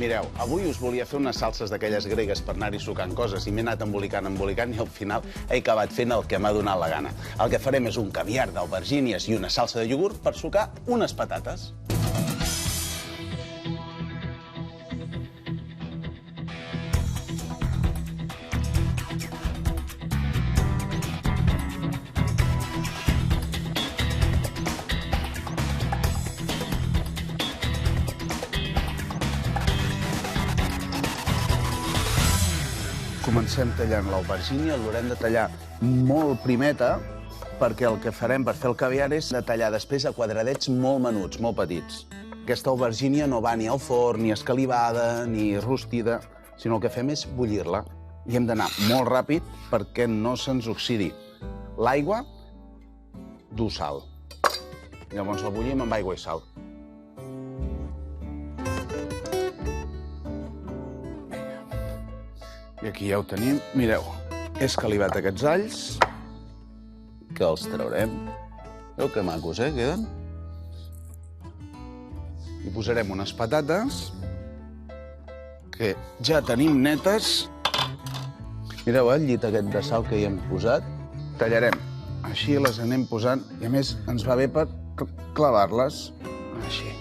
Mireu, avui us volia fer unes salses d'aquelles gregues per anar-hi sucant coses i m'he anat embolicant i al final he acabat fent el que m'ha donat la gana. El que farem és un caviar d'aubergínies i una salsa de iogurt per sucar unes patates. Comencem tallant l'aubergínia, l'haurem de tallar molt primeta, perquè el que farem per fer el caviar és de tallar després a quadradets molt menuts, molt petits. Aquesta aubergínia no va ni al forn, ni escalivada, ni rostida, sinó el que fem és bullir-la. I hem d'anar molt ràpid perquè no se'ns oxidi. L'aigua, du sal. Llavors la bullim amb aigua i sal. I aquí ja ho tenim. Mireu, he escalivat aquests alls, que els traurem. Veu que macos, queden? Hi posarem unes patates, que ja tenim netes. Mireu, el llit aquest de sal que hi hem posat. Tallarem. Així les anem posant, i a més ens va bé per clavar-les. Així.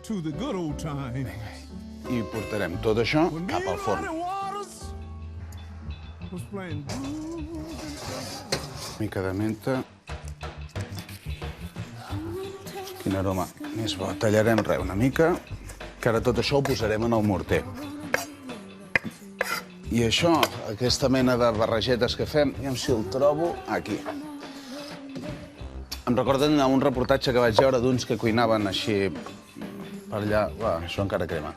To the good old times. I portarem tot això cap al forn. Mica de menta. Quin aroma més bo. Tallarem res una mica, que ara tot això ho posarem en el morter. I això, aquesta mena de barregetes que fem, aviam si el trobo aquí. Em recorden un reportatge que vaig veure d'uns que cuinaven així per allà, això encara crema,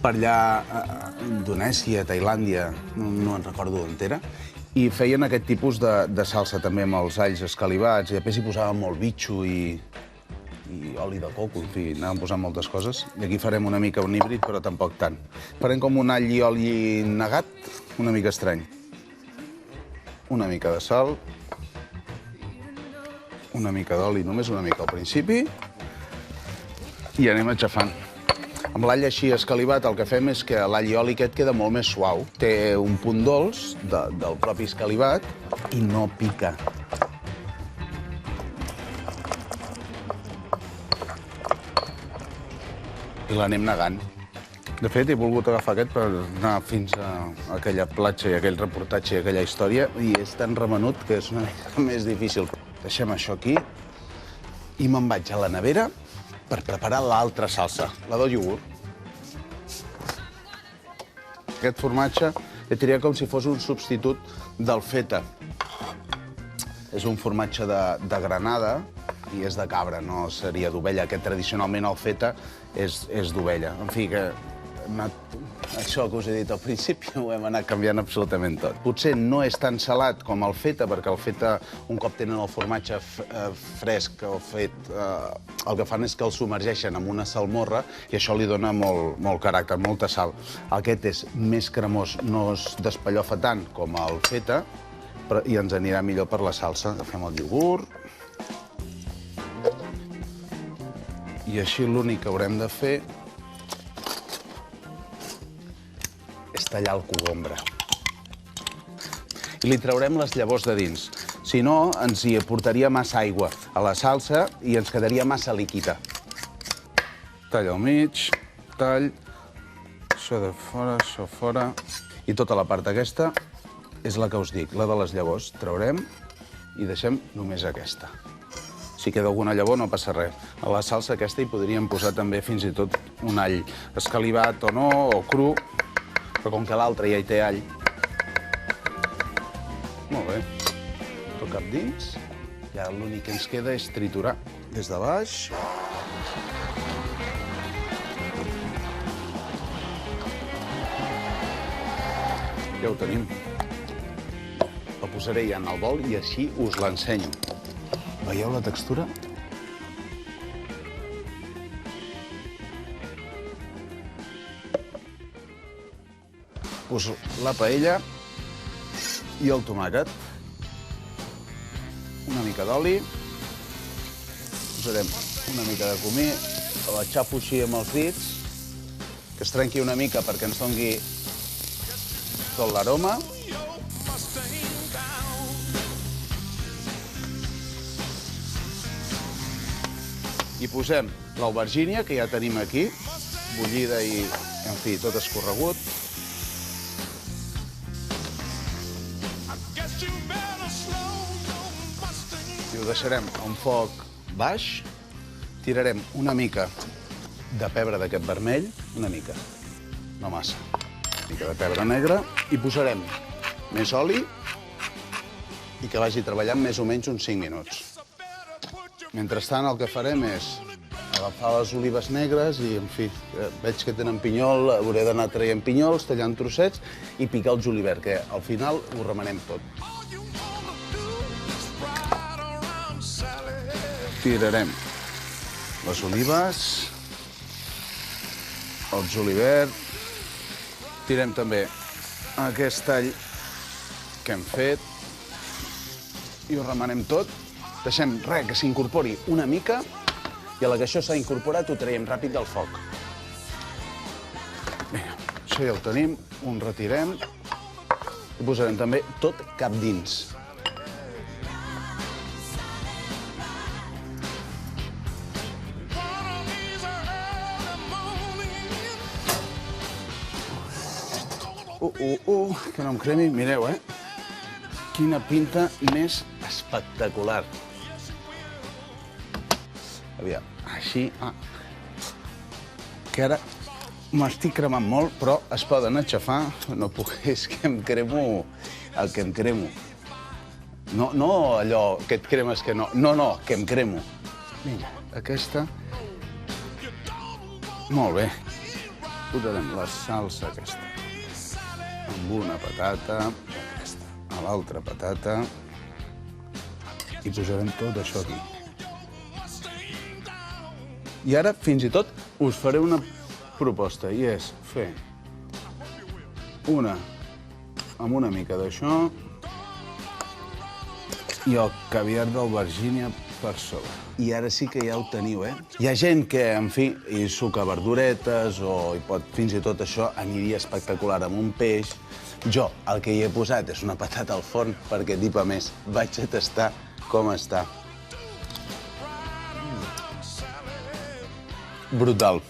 per allà a Indonèsia, Tailàndia, no en recordo on era, i feien aquest tipus de salsa també amb els alls escalivats, i després hi posaven molt bitxo i oli de coco, en fi, anàvem posant moltes coses. I aquí farem una mica un híbrid, però tampoc tant. Farem com un all i oli negat, una mica estrany. Una mica de sal, una mica d'oli, només una mica al principi, i anem aixafant. Amb l'all així escalivat el que fem és que l'all i oli aquest queda molt més suau. Té un punt dolç del propi escalivat i no pica. I l'anem negant. De fet, he volgut agafar aquest per anar fins a aquella platja i aquell reportatge i aquella història, i és tan remenut que és una mica més difícil. Deixem això aquí i me'n vaig a la nevera per preparar l'altra salsa, la del iogurt. Aquest formatge he triat com si fos un substitut del feta. És un formatge de Granada i és de cabra, no seria d'ovella. Aquest tradicionalment el feta és d'ovella. En fi, que això que us he dit al principi ho hem anat canviant absolutament tot. Potser no és tan salat com el feta, perquè el feta, un cop tenen el formatge fresc o fet, el que fan és que el submergeixen en una salmorra i això li dona molt caràcter, molta sal. Aquest és més cremós, no es despallofa tant com el feta i ens anirà millor per la salsa. Agafem el iogurt. I així l'únic que haurem de fer és tallar el cogombre. I li traurem les llavors de dins. Si no, ens hi aportaria massa aigua a la salsa i ens quedaria massa líquida. Tall al mig, tall, això de fora, això fora. I tota la part aquesta és la que us dic, la de les llavors. Traurem i deixem només aquesta. Si queda alguna llavor no passa res. A la salsa aquesta hi podríem posar també fins i tot un all escalivat o no, o cru, però com que l'altre ja hi té all. Molt bé. Tot cap dins. I ara l'únic que ens queda és triturar des de baix. Ja ho tenim. El posaré ja en el bol i així us l'ensenyo. Veieu la textura? Poso la paella i el tomàquet. Una mica d'oli Posarem una mica de comí, l'aixafo així amb els dits, que es trenqui una mica perquè ens doni tot l'aroma. I posem l'aubergínia, que ja tenim aquí, bullida i, en fi, tot escorregut. I ho deixarem a un foc baix. Tirarem una mica de pebre d'aquest vermell, una mica, no massa. Una mica de pebre negre i posarem més oli i que vagi treballant més o menys uns 5 minuts. Mentrestant, el que farem és agafar les olives negres i, en fi, veig que tenen pinyol, hauré d'anar traient pinyols, tallant trossets i picar el julivert, que al final ho remenem tot. Tirarem les olives, el julivert, tirem també aquest tall que hem fet i ho remenem tot. Deixem res que s'incorpori una mica i a la que això s'ha incorporat ho traiem ràpid del foc. Bé, això ja ho tenim, ho retirem i posarem també tot cap dins. Que no em cremi. Mireu, quina pinta més espectacular. Aviam, així... Que ara m'estic cremant molt, però es poden aixafar. No puc... És que em cremo el que em cremo. No allò que et cremes que no. No, que em cremo. Mira, aquesta... Molt bé. Posarem la salsa aquesta. Amb una patata, aquesta, a l'altra patata, i posarem tot això aquí. I ara, fins i tot, us faré una proposta, i és fer una amb una mica d'això i el caviar d'aubergínia per sobre. I ara sí que ja ho teniu, Hi ha gent que, en fi, hi suca verduretes o hi pot, fins i tot això aniria espectacular amb un peix. Jo el que hi he posat és una patata al forn perquè, dipa més, vaig a tastar com està. Brutal.